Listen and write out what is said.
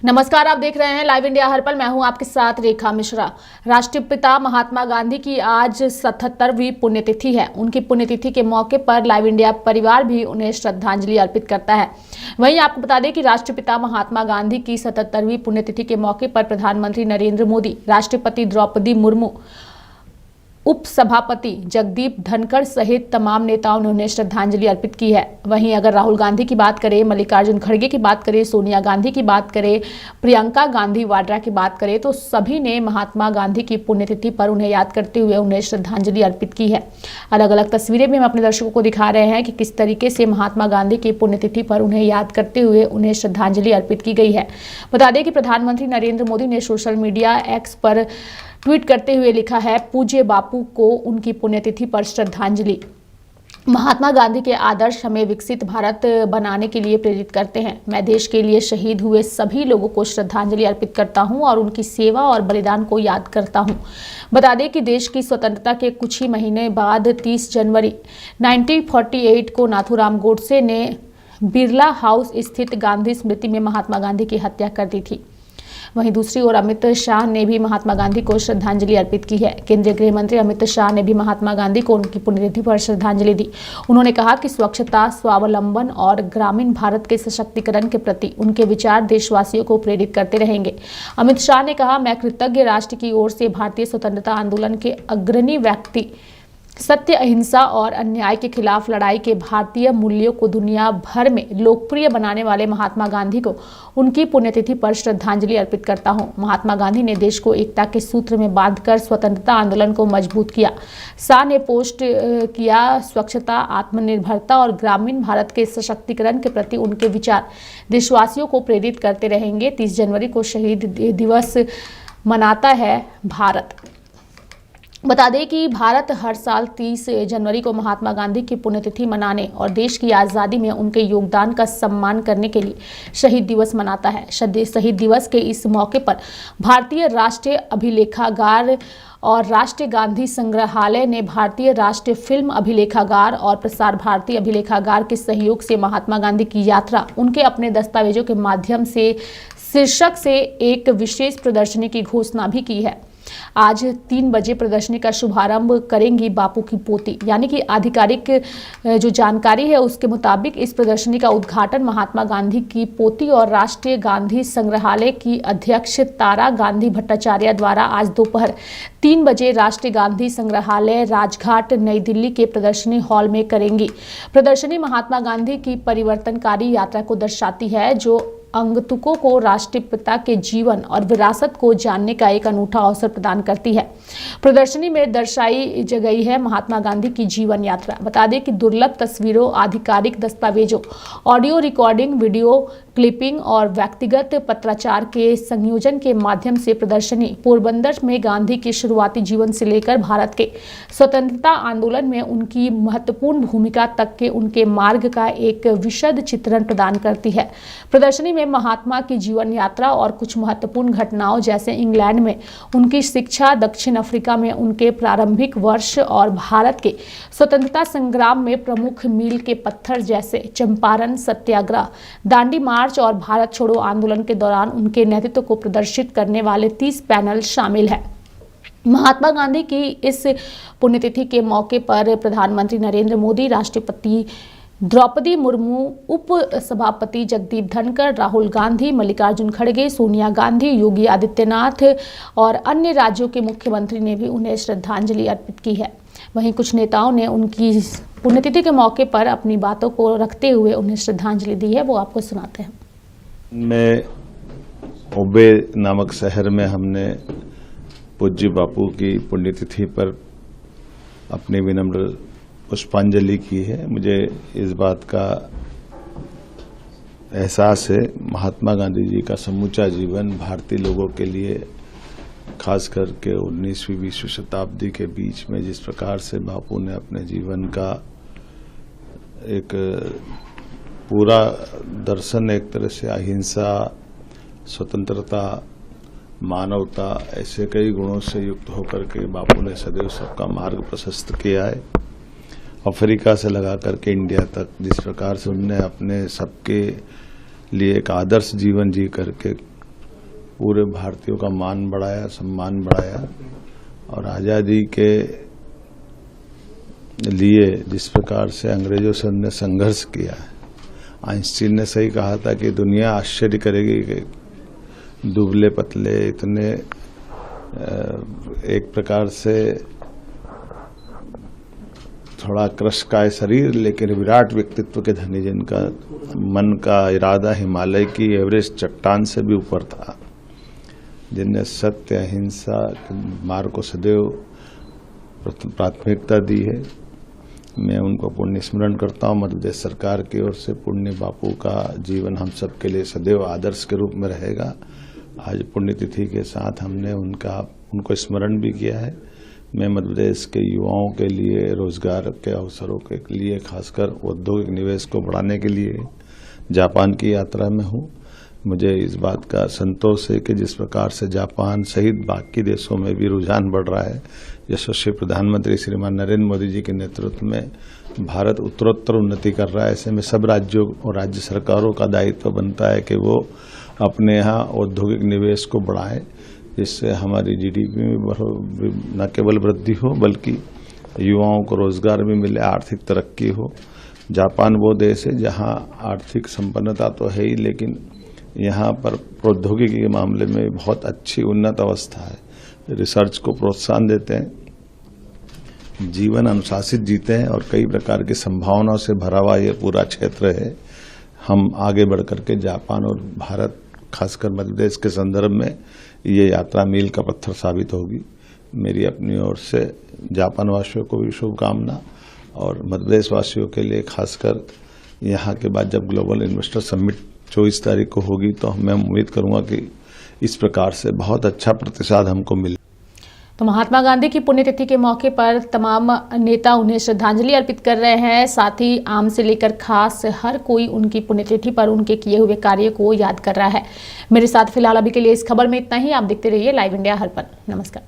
नमस्कार, आप देख रहे हैं लाइव इंडिया हर पल। मैं हूं आपके साथ रेखा मिश्रा। राष्ट्रपिता महात्मा गांधी की आज 77वीं पुण्यतिथि है। उनकी पुण्यतिथि के मौके पर लाइव इंडिया परिवार भी उन्हें श्रद्धांजलि अर्पित करता है। वहीं आपको बता दें कि राष्ट्रपिता महात्मा गांधी की 77वीं पुण्यतिथि के मौके पर प्रधानमंत्री नरेंद्र मोदी, राष्ट्रपति द्रौपदी मुर्मू, उपसभापति जगदीप धनखड़ सहित तमाम नेताओं ने उन्हें श्रद्धांजलि अर्पित की है। वहीं अगर राहुल गांधी की बात करें, मल्लिकार्जुन खड़गे की बात करें, सोनिया गांधी की बात करें, प्रियंका गांधी वाड्रा की बात करें, तो सभी ने महात्मा गांधी की पुण्यतिथि पर उन्हें याद करते हुए उन्हें श्रद्धांजलि अर्पित की है। अलग अलग तस्वीरें भी हम अपने दर्शकों को दिखा रहे हैं कि किस तरीके से महात्मा गांधी की पुण्यतिथि पर उन्हें याद करते हुए उन्हें श्रद्धांजलि अर्पित की गई है। बता दें कि प्रधानमंत्री नरेंद्र मोदी ने सोशल मीडिया एक्स पर ट्वीट करते हुए लिखा है, पूज्य बापू को उनकी पुण्यतिथि पर श्रद्धांजलि। महात्मा गांधी के आदर्श हमें विकसित भारत बनाने के लिए प्रेरित करते हैं। मैं देश के लिए शहीद हुए सभी लोगों को श्रद्धांजलि अर्पित करता हूं और उनकी सेवा और बलिदान को याद करता हूं। बता दें कि देश की स्वतंत्रता के कुछ ही महीने बाद 30 जनवरी 1948 को नाथूराम गोडसे ने बिरला हाउस स्थित गांधी स्मृति में महात्मा गांधी की हत्या कर दी थी। वहीं दूसरी ओर अमित शाह ने भी महात्मा गांधी को श्रद्धांजलि अर्पित की है। केंद्रीय गृह मंत्री अमित शाह ने भी महात्मा गांधी को उनकी पुण्यतिथि पर श्रद्धांजलि दी। उन्होंने कहा कि स्वच्छता, स्वावलंबन और ग्रामीण भारत के सशक्तिकरण के प्रति उनके विचार देशवासियों को प्रेरित करते रहेंगे। अमित शाह ने कहा, मैं कृतज्ञ राष्ट्र की ओर से भारतीय स्वतंत्रता आंदोलन के अग्रणी व्यक्ति, सत्य, अहिंसा और अन्याय के खिलाफ लड़ाई के भारतीय मूल्यों को दुनिया भर में लोकप्रिय बनाने वाले महात्मा गांधी को उनकी पुण्यतिथि पर श्रद्धांजलि अर्पित करता हूं। महात्मा गांधी ने देश को एकता के सूत्र में बांधकर स्वतंत्रता आंदोलन को मजबूत किया। शाह ने पोस्ट किया, स्वच्छता, आत्मनिर्भरता और ग्रामीण भारत के सशक्तिकरण के प्रति उनके विचार देशवासियों को प्रेरित करते रहेंगे। 30 जनवरी को शहीद दिवस मनाता है भारत। बता दें कि भारत हर साल 30 जनवरी को महात्मा गांधी की पुण्यतिथि मनाने और देश की आज़ादी में उनके योगदान का सम्मान करने के लिए शहीद दिवस मनाता है। शहीद दिवस के इस मौके पर भारतीय राष्ट्रीय अभिलेखागार और राष्ट्रीय गांधी संग्रहालय ने भारतीय राष्ट्रीय फिल्म अभिलेखागार और प्रसार भारती अभिलेखागार के सहयोग से महात्मा गांधी की यात्रा उनके अपने दस्तावेजों के माध्यम से शीर्षक से एक विशेष प्रदर्शनी की घोषणा भी की है। आज 3 बजे प्रदर्शनी का शुभारंभ करेंगी बापू की पोती। यानी कि आधिकारिक जो जानकारी है उसके मुताबिक इस प्रदर्शनी का उद्घाटन महात्मा गांधी की पोती और राष्ट्रीय गांधी संग्रहालय की अध्यक्ष तारा गांधी भट्टाचार्य द्वारा आज दोपहर 3 बजे राष्ट्रीय गांधी संग्रहालय, राजघाट, नई दिल्ली के प्रदर्शनी हॉल में करेंगी। प्रदर्शनी महात्मा गांधी की परिवर्तनकारी यात्रा को दर्शाती है, जो आगंतुकों को राष्ट्रपिता के जीवन और विरासत को जानने का एक अनूठा अवसर प्रदान करती है। प्रदर्शनी में दर्शाई गई है महात्मा गांधी की जीवन यात्रा। बता दें कि दुर्लभ तस्वीरों, आधिकारिक दस्तावेजों, ऑडियो रिकॉर्डिंग, वीडियो क्लिपिंग और व्यक्तिगत पत्राचार के संयोजन के माध्यम से प्रदर्शनी पोरबंदर में गांधी के शुरुआती जीवन से लेकर भारत के स्वतंत्रता आंदोलन में उनकी महत्वपूर्ण भूमिका तक के उनके मार्ग का एक विशद चित्रण प्रदान करती है। प्रदर्शनी में महात्मा की जीवन यात्रा और कुछ महत्वपूर्ण घटनाओं जैसे इंग्लैंड में उनकी शिक्षा, दक्षिण अफ्रीका में उनके प्रारंभिक वर्ष और भारत के स्वतंत्रता संग्राम में प्रमुख मील के पत्थर जैसे चंपारण सत्याग्रह, दांडी मार्च और भारत छोड़ो आंदोलन के दौरान उनके नेतृत्व को प्रदर्शित करने वाले 30 पैनल शामिल है। महात्मा गांधी की इस पुण्यतिथि के मौके पर प्रधानमंत्री नरेंद्र मोदी, राष्ट्रपति द्रौपदी मुर्मू, उप सभापति जगदीप धनखड़, राहुल गांधी, मल्लिकार्जुन खड़गे, सोनिया गांधी, योगी आदित्यनाथ और अन्य राज्यों के मुख्यमंत्री ने भी उन्हें श्रद्धांजलि अर्पित की है। वहीं कुछ नेताओं ने उनकी पुण्यतिथि के मौके पर अपनी बातों को रखते हुए उन्हें श्रद्धांजलि दी है, वो आपको सुनाते हैं। मैं ओबे नामक शहर में हमने पूज्य बापू की पुण्यतिथि पर अपनी विनम्र पुष्पांजलि की है। मुझे इस बात का एहसास है, महात्मा गांधी जी का समूचा जीवन भारतीय लोगों के लिए, खास करके 19वीं 20वीं शताब्दी के बीच में जिस प्रकार से बापू ने अपने जीवन का एक पूरा दर्शन, एक तरह से अहिंसा, स्वतंत्रता, मानवता, ऐसे कई गुणों से युक्त होकर के बापू ने सदैव सबका मार्ग प्रशस्त किया है। अफ्रीका से लगा करके इंडिया तक जिस प्रकार से उन्होंने अपने सबके लिए एक आदर्श जीवन जी करके पूरे भारतीयों का मान बढ़ाया, सम्मान बढ़ाया और आज़ादी के लिए जिस प्रकार से अंग्रेजों से उन्होंने संघर्ष किया है। आइंस्टीन ने सही कहा था कि दुनिया आश्चर्य करेगी कि दुबले पतले इतने एक प्रकार से थोड़ा क्रशकाय शरीर लेकिन विराट व्यक्तित्व के धनी, जिनका मन का इरादा हिमालय की एवरेस्ट चट्टान से भी ऊपर था, जिनने सत्य अहिंसा के मार्ग को सदैव प्राथमिकता दी है। मैं उनको पुण्य स्मरण करता हूँ। मध्य प्रदेश सरकार की ओर से पुण्य बापू का जीवन हम सब के लिए सदैव आदर्श के रूप में रहेगा। आज पुण्यतिथि के साथ हमने उनको स्मरण भी किया है। मैं मध्य प्रदेश के युवाओं के लिए रोजगार के अवसरों के लिए, खासकर औद्योगिक निवेश को बढ़ाने के लिए जापान की यात्रा में हूँ। मुझे इस बात का संतोष है कि जिस प्रकार से जापान सहित बाकी देशों में भी रुझान बढ़ रहा है, यशस्वी प्रधानमंत्री श्रीमान नरेंद्र मोदी जी के नेतृत्व में भारत उत्तरोत्तर उन्नति कर रहा है। ऐसे में सब राज्यों और राज्य सरकारों का दायित्व बनता है कि वो अपने यहाँ औद्योगिक निवेश को बढ़ाएं, जिससे हमारी जीडीपी में न केवल वृद्धि हो बल्कि युवाओं को रोजगार भी मिले, आर्थिक तरक्की हो। जापान वो देश है जहाँ आर्थिक संपन्नता तो है ही, लेकिन यहाँ पर प्रौद्योगिकी के मामले में बहुत अच्छी उन्नत अवस्था है। रिसर्च को प्रोत्साहन देते हैं, जीवन अनुशासित जीते हैं और कई प्रकार की संभावनाओं से भरा हुआ ये पूरा क्षेत्र है। हम आगे बढ़ करके जापान और भारत, खासकर मध्य प्रदेश के संदर्भ में ये यात्रा मील का पत्थर साबित होगी। मेरी अपनी ओर से जापान वासियों को भी शुभकामना और मध्य प्रदेश वासियों के लिए, खासकर यहाँ के बाद जब ग्लोबल इन्वेस्टर समिट 24 तारीख को होगी तो मैं उम्मीद करूंगा कि इस प्रकार से बहुत अच्छा प्रतिसाद हमको मिले। तो महात्मा गांधी की पुण्यतिथि के मौके पर तमाम नेता उन्हें श्रद्धांजलि अर्पित कर रहे हैं। साथ ही आम से लेकर खास हर कोई उनकी पुण्यतिथि पर उनके किए हुए कार्य को याद कर रहा है। मेरे साथ फिलहाल अभी के लिए इस खबर में इतना ही। आप देखते रहिए लाइव इंडिया हर पल। नमस्कार।